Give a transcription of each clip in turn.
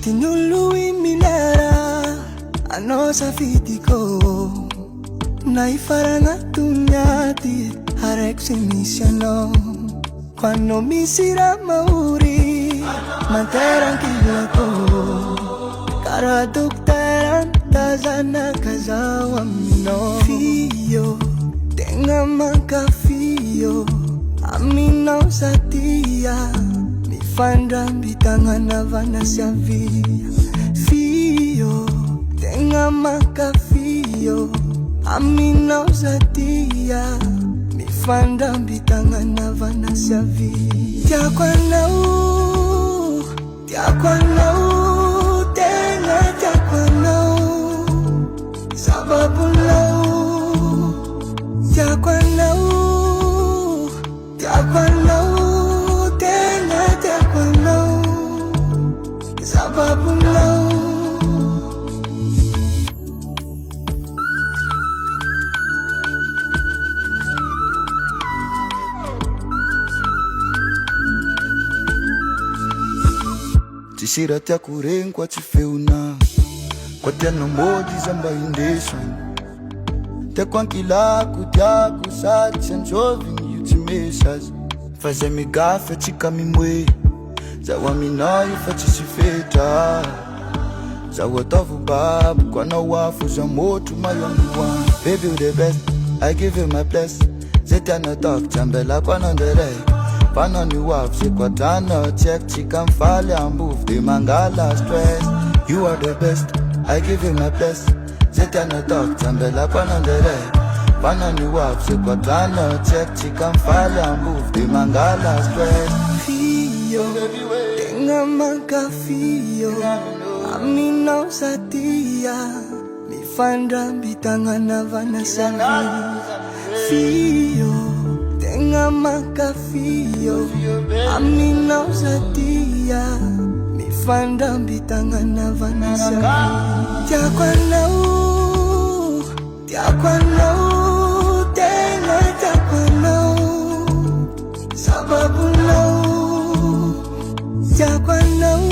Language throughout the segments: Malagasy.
tinului milera ano safidy ko naifaragna toniaty araiky sy misy anao ko anao misy raha mahory manteran-kilako karaha dokotera tazanaka zao aminao fio tegna mankafio aminao satia mifandram-bitagnana vanasiavia fio tegna mankafio aminao satia mifandram-bitagnana vanasiavia tiako anao tegna tiako anao sababonao tiako anao tegna tiako anao sababonao tsisy raha tiako regny koa tsy feona koa tianao mody izy mba indesiny tiako ankilako tiako sady tsy anjoviny io tsy mesy azy fa zay migafy atsika mimoe zaho aminao io fa tsisy fetra zaho ataovy baboko anao afo za motro maioanoan baby you the best I give you my bless zay tianao ataoko tsy ambelako anao nderay fanao ny hoavy zay quadranao tsy haiko tsika mifaly ambovy de mangala stress you are the best I give you my bless zay tianao ataoko tsy ambelako anao nderay fanao ny hoavy zay quadranao tsy haiko tsika mifaly ambovy de mangala stress fio tegna mankafio aminao satia mifandram-bitagnana vanasiavia fio tegna mankafio aminao satia mifandram-bitagnana vanasiavia tiako anao tegna tiako anao sababonao tiako anao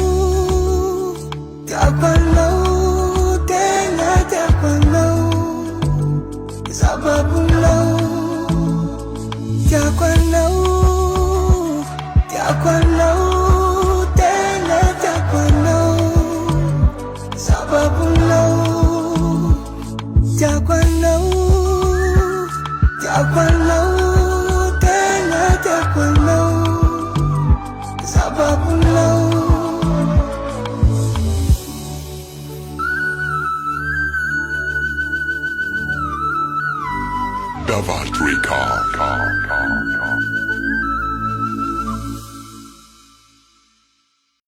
tegna tiako anao sababonao tiako anao tegna tiako anao sababonao tiako anao tegna tiako anao sababonao Davalt Record.